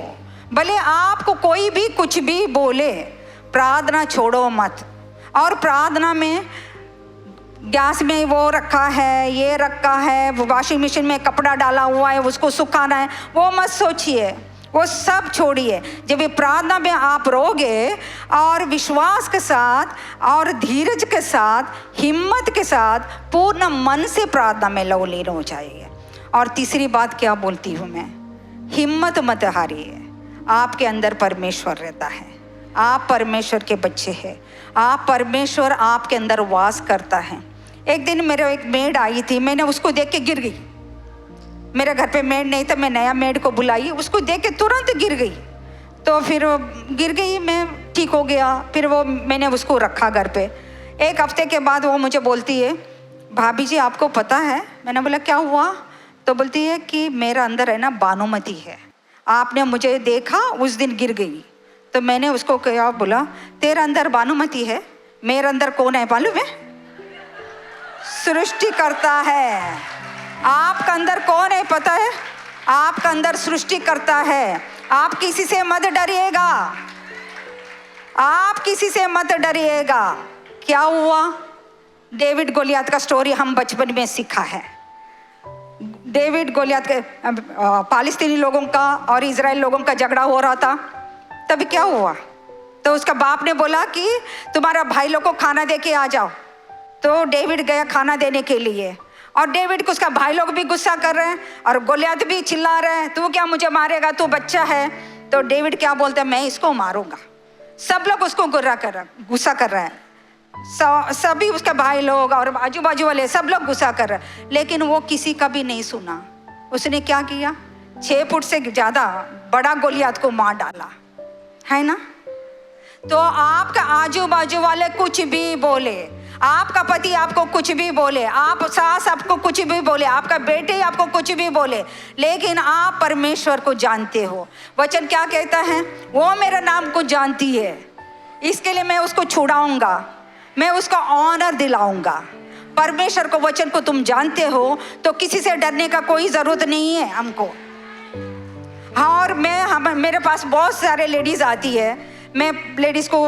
भले आपको कोई भी कुछ भी बोले, प्रार्थना छोड़ो मत। और प्रार्थना में गैस में वो रखा है, ये रखा है, वॉशिंग मशीन में कपड़ा डाला हुआ है, उसको सुखाना है, वो मत सोचिए, वो सब छोड़िए। जब ये प्रार्थना में आप रहोगे और विश्वास के साथ और धीरज के साथ, हिम्मत के साथ, पूर्ण मन से प्रार्थना में लवलीन हो जाइए। और तीसरी बात क्या बोलती हूँ मैं, हिम्मत मत हारिए। आपके अंदर परमेश्वर रहता है, आप परमेश्वर के बच्चे हैं, आप परमेश्वर आपके अंदर वास करता है। एक दिन मेरे एक मेड आई थी, मैंने उसको देख के गिर गई। मेरे घर पे मेड नहीं था, मैं नया मेड को बुलाई, उसको देख के तुरंत गिर गई। तो फिर गिर गई, मैं ठीक हो गया। फिर वो मैंने उसको रखा घर पे। एक हफ्ते के बाद वो मुझे बोलती है, भाभी जी आपको पता है? मैंने बोला क्या हुआ? तो बोलती है कि मेरा अंदर है ना बानुमती है, आपने मुझे देखा उस दिन गिर गई। तो मैंने उसको क्या बोला, तेरा अंदर बानुमती है, मेरे अंदर कौन है मालूम है? सृष्टि करता है। आपका अंदर कौन है पता है? आपका अंदर सृष्टि करता है। आप किसी से मत डरिएगा, आप किसी से मत डरिएगा। क्या हुआ? डेविड गोलियत का स्टोरी हम बचपन में सीखा है। डेविड गोलियत के पालिस्तीनी लोगों का और इजराइल लोगों का झगड़ा हो रहा था। तभी क्या हुआ, तो उसका बाप ने बोला कि तुम्हारा भाई लोग को खाना दे के आ जाओ। तो डेविड गया खाना देने के लिए, और डेविड को उसका भाई लोग भी गुस्सा कर रहे हैं और गोलियत भी चिल्ला रहे हैं, तू क्या मुझे मारेगा, तू बच्चा है। तो डेविड क्या बोलता है, मैं इसको मारूंगा। सब लोग उसको गुस्सा कर रहे हैं, सभी उसके भाई लोग और आजू बाजू वाले सब लोग गुस्सा कर रहे हैं, लेकिन वो किसी का भी नहीं सुना। उसने क्या किया, 6 फुट से ज़्यादा बड़ा गोलियत को मार डाला, है ना। तो आपका आजू बाजू वाले कुछ भी बोले, आपका पति आपको कुछ भी बोले, आप सास आपको कुछ भी बोले, आपका बेटे आपको कुछ भी बोले, लेकिन आप परमेश्वर को जानते हो। वचन क्या कहता है, वो मेरा नाम को जानती है, इसके लिए मैं उसको छुड़ाऊंगा, मैं उसका ऑनर दिलाऊंगा। परमेश्वर को, वचन को तुम जानते हो तो किसी से डरने का कोई ज़रूरत नहीं है हमको। हाँ, और मेरे पास बहुत सारे लेडीज़ आती है, मैं लेडीज़ को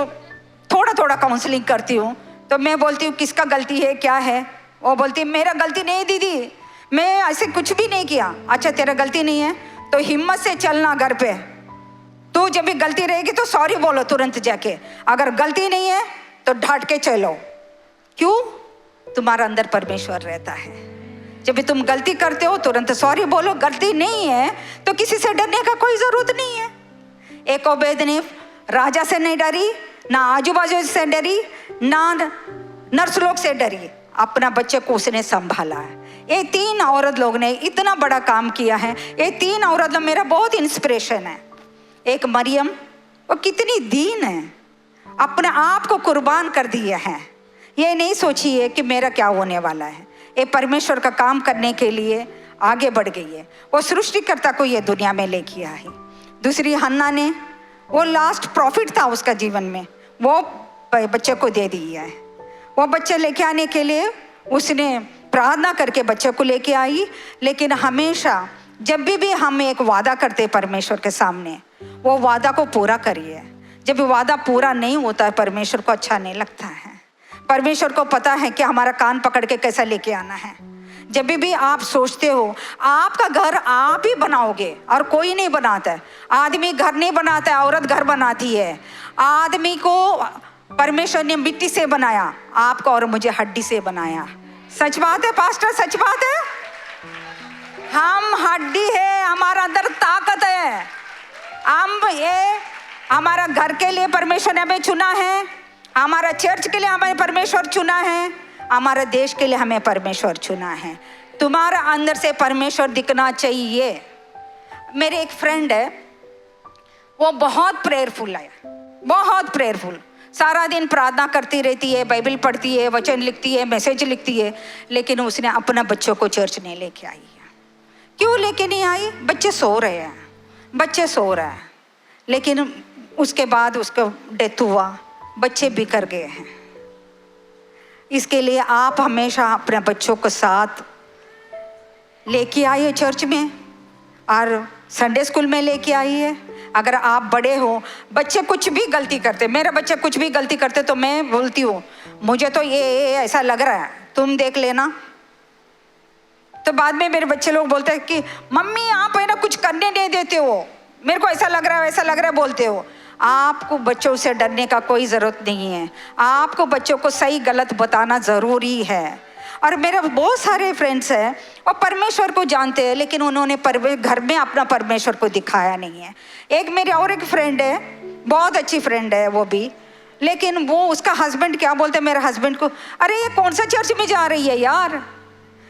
थोड़ा थोड़ा काउंसलिंग करती हूँ। तो मैं बोलती हूँ किसका गलती है, क्या है? वो बोलती है मेरा गलती नहीं दीदी, मैं ऐसे कुछ भी नहीं किया। अच्छा तेरा गलती नहीं है तो हिम्मत से चलना घर पे, तू जब भी गलती रहेगी तो सॉरी बोलो तुरंत जाके, अगर गलती नहीं है तो डांट के चलो। क्यों? तुम्हारा अंदर परमेश्वर रहता है। जब भी तुम गलती करते हो तुरंत सॉरी बोलो, गलती नहीं है तो किसी से डरने का कोई ज़रूरत नहीं है। एकोबेद ने राजा से नहीं डरी, ना आजू बाजू से डरी, ना नर्स लोग से डरी, अपना बच्चे को उसने संभाला है। ये 3 औरत लोग ने इतना बड़ा काम किया है। ये 3 औरत लोग मेरा बहुत इंस्पिरेशन है। एक मरियम, वो कितनी दीन है, अपने आप को कुर्बान कर दिया है। ये नहीं सोचिए कि मेरा क्या होने वाला है, ये परमेश्वर का काम करने के लिए आगे बढ़ गई है। वो सृष्टिकर्ता को ये दुनिया में लेके आई है। दूसरी हन्ना ने, वो लास्ट प्रॉफिट था उसका जीवन में, वो बच्चे को दे दिया है। वो बच्चे लेके आने के लिए उसने प्रार्थना करके बच्चे को लेके आई। लेकिन हमेशा जब भी हम एक वादा करते परमेश्वर के सामने, वो वादा को पूरा करिए। जब वादा पूरा नहीं होता है परमेश्वर को अच्छा नहीं लगता है। परमेश्वर को पता है कि हमारा कान पकड़ के कैसा लेके आना है। जब भी आप सोचते हो आपका घर आप ही बनाओगे और कोई नहीं बनाता है। आदमी घर नहीं बनाता है, औरत घर बनाती है। आदमी को परमेश्वर ने मिट्टी से बनाया, आपको और मुझे हड्डी से बनाया। सच बात है पास्टर, सच बात है। हम हड्डी है, हमारा अंदर ताकत है। हम ये हमारा घर के लिए परमेश्वर ने हमें चुना है, हमारा चर्च के लिए हमें परमेश्वर चुना है, हमारे देश के लिए हमें परमेश्वर चुना है। तुम्हारा अंदर से परमेश्वर दिखना चाहिए। मेरे एक फ्रेंड है, वो बहुत प्रेयरफुल है, बहुत प्रेयरफुल। सारा दिन प्रार्थना करती रहती है, बाइबल पढ़ती है, वचन लिखती है, मैसेज लिखती है, लेकिन उसने अपना बच्चों को चर्च नहीं लेके आई है। क्यों लेके नहीं आई? बच्चे सो रहे हैं, बच्चे सो रहे हैं। लेकिन उसके बाद उसका डेथ हुआ, बच्चे बिखर गए हैं। इसके लिए आप हमेशा अपने बच्चों को साथ लेके आइए चर्च में और संडे स्कूल में लेके आइए। अगर आप बड़े हो, बच्चे कुछ भी गलती करते, मेरे बच्चे कुछ भी गलती करते तो मैं बोलती हूँ मुझे तो ये ऐसा लग रहा है, तुम देख लेना। तो बाद में मेरे बच्चे लोग बोलते हैं कि मम्मी आप है ना कुछ करने नहीं देते हो, मेरे को ऐसा लग रहा है, ऐसा लग रहा है बोलते हो। आपको बच्चों से डरने का कोई ज़रूरत नहीं है। आपको बच्चों को सही गलत बताना ज़रूरी है। और मेरे बहुत सारे फ्रेंड्स हैं वो परमेश्वर को जानते हैं, लेकिन उन्होंने घर में अपना परमेश्वर को दिखाया नहीं है। एक मेरी और एक फ्रेंड है, बहुत अच्छी फ्रेंड है वो भी, लेकिन वो उसका हस्बैंड क्या बोलते हैं मेरे हस्बैंड को, अरे ये कौन सा चर्च में जा रही है यार,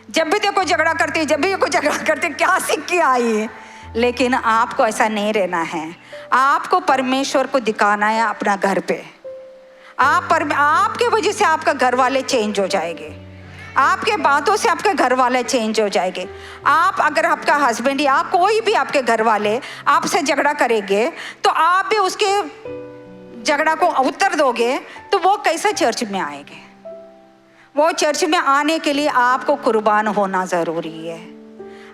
जब भी देखो झगड़ा करती है, जब भी देखो झगड़ा करती है, क्या सीख के आई है। लेकिन आपको ऐसा नहीं रहना है। आपको परमेश्वर को दिखाना है अपना घर पे। आपके वजह से आपका घर वाले चेंज हो जाएंगे, आपके बातों से आपके घर वाले चेंज हो जाएंगे। आप अगर आपका हस्बैंड या कोई भी आपके घर वाले आपसे झगड़ा करेंगे तो आप भी उसके झगड़ा को उत्तर दोगे तो वो कैसे चर्च में आएंगे? वो चर्च में आने के लिए आपको कुर्बान होना ज़रूरी है।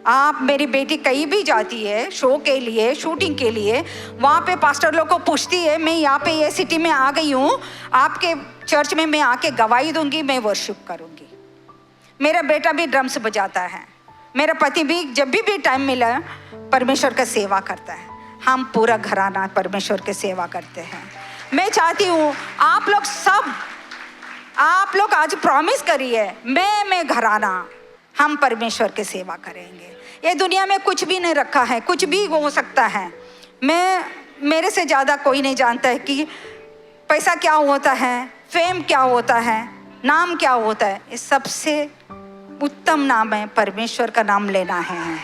आप, मेरी बेटी कहीं भी जाती है शो के लिए, शूटिंग के लिए, वहाँ पे पास्टर लोग को पूछती है मैं यहाँ पे ये सिटी में आ गई हूँ, आपके चर्च में मैं आके गवाही दूंगी, मैं वर्शिप करूँगी। मेरा बेटा भी ड्रम्स बजाता है, मेरा पति भी जब भी टाइम मिला परमेश्वर का सेवा करता है। हम पूरा घराना परमेश्वर की सेवा करते हैं। मैं चाहती हूँ आप लोग आज प्रॉमिस करिए, मैं घराना हम परमेश्वर की सेवा करेंगे। ये दुनिया में कुछ भी नहीं रखा है, कुछ भी हो सकता है। मेरे से ज़्यादा कोई नहीं जानता है कि पैसा क्या होता है, फेम क्या होता है, नाम क्या होता है। ये सबसे उत्तम नाम है परमेश्वर का नाम लेना है।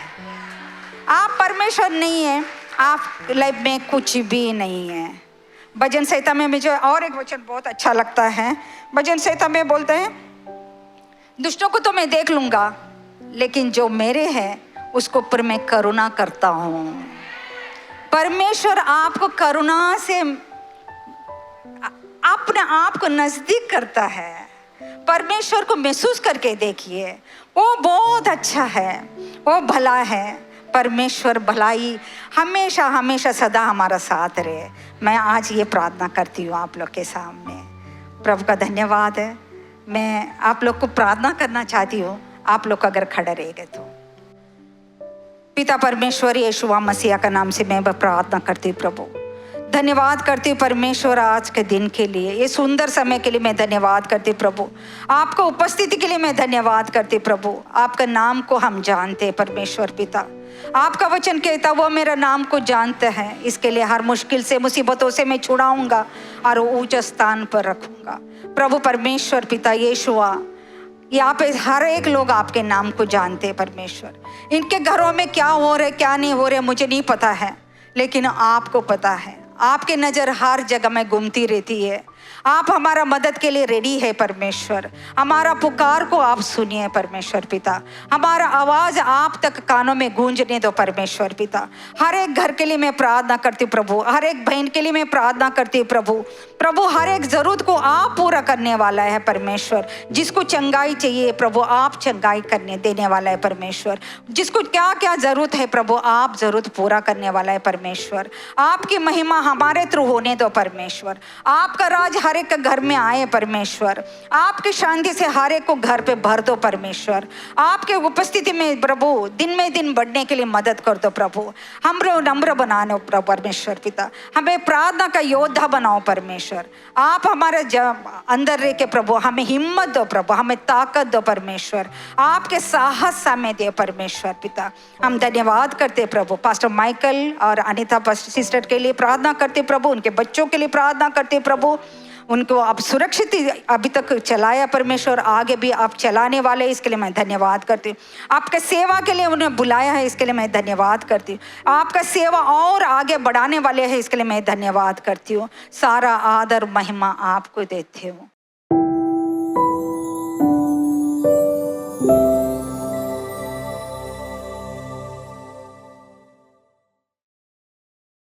आप परमेश्वर नहीं है, आप लाइफ में कुछ भी नहीं है। भजन संहिता में मुझे और एक वचन बहुत अच्छा लगता है। भजन संहिता में बोलते हैं दुष्टों को तो मैं देख लूंगा, लेकिन जो मेरे हैं उसको पर मैं करुणा करता हूँ। परमेश्वर आपको करुणा से अपने आप को नजदीक करता है। परमेश्वर को महसूस करके देखिए, वो बहुत अच्छा है, वो भला है। परमेश्वर भलाई हमेशा हमेशा सदा हमारा साथ रहे। मैं आज ये प्रार्थना करती हूँ आप लोग के सामने। प्रभु का धन्यवाद है। मैं आप लोग को प्रार्थना करना चाहती हूँ, आप लोग अगर खड़े रहेंगे तो। पिता परमेश्वर यीशु मसीह का नाम से मैं प्रार्थना करती हूँ प्रभु, धन्यवाद करती हूँ परमेश्वर आज के दिन के लिए, ये सुंदर समय के लिए मैं धन्यवाद करती हूँ प्रभु। आपको उपस्थिति के लिए मैं धन्यवाद करती हूँ प्रभु। आपका नाम को हम जानते हैं परमेश्वर पिता। आपका वचन कहता वो मेरा नाम को जानते हैं, इसके लिए हर मुश्किल से मुसीबतों से मैं छुड़ाऊंगा और ऊंचे स्थान पर रखूंगा। प्रभु परमेश्वर पिता यीशुआ, यहाँ पे हर एक लोग आपके नाम को जानते हैं परमेश्वर। इनके घरों में क्या हो रहा है क्या नहीं हो रहा है मुझे नहीं पता है, लेकिन आपको पता है। आपकी नज़र हर जगह में घूमती रहती है। आप हमारा मदद के लिए रेडी है परमेश्वर। हमारा पुकार को आप सुनिए परमेश्वर पिता। हमारा आवाज़ आप तक कानों में गूंजने दो परमेश्वर पिता। हर एक घर के लिए मैं प्रार्थना करती हूँ प्रभु, हर एक बहन के लिए मैं प्रार्थना करती हूँ प्रभु। प्रभु हर एक ज़रूरत को आप पूरा करने वाला है परमेश्वर। जिसको चंगाई चाहिए प्रभु आप चंगाई करने देने वाला है परमेश्वर। जिसको क्या क्या ज़रूरत है प्रभु आप ज़रूरत पूरा करने वाला है परमेश्वर। आपकी महिमा हमारे थ्रू होने दो परमेश्वर। आपका राज हर एक के घर में आए परमेश्वर। आपकी शांति से हर एक को घर पे भर दो परमेश्वर। आपके उपस्थिति में प्रभु दिन में दिन बढ़ने के लिए मदद कर दो प्रभु। हम नम्र बनाओ प्रभु परमेश्वर पिता, हमें प्रार्थना का योद्धा बनाओ परमेश्वर। आप हमारे अंदर रह के प्रभु हमें हिम्मत दो प्रभु, हमें ताकत दो परमेश्वर, आपके साहस हमें दे परमेश्वर पिता। हम धन्यवाद करते प्रभु, पास्टर माइकल और अनीता सिस्टर के लिए प्रार्थना करते प्रभु, उनके बच्चों के लिए प्रार्थना करते प्रभु, उनको आप सुरक्षित अभी तक चलाया परमेश्वर, आगे भी आप चलाने वाले, इसके लिए मैं धन्यवाद करती हूँ। आपके सेवा के लिए उन्हें बुलाया है, इसके लिए मैं धन्यवाद करती हूँ। आपका सेवा और आगे बढ़ाने वाले हैं, इसके लिए मैं धन्यवाद करती हूँ। सारा आदर महिमा आपको देती हूँ।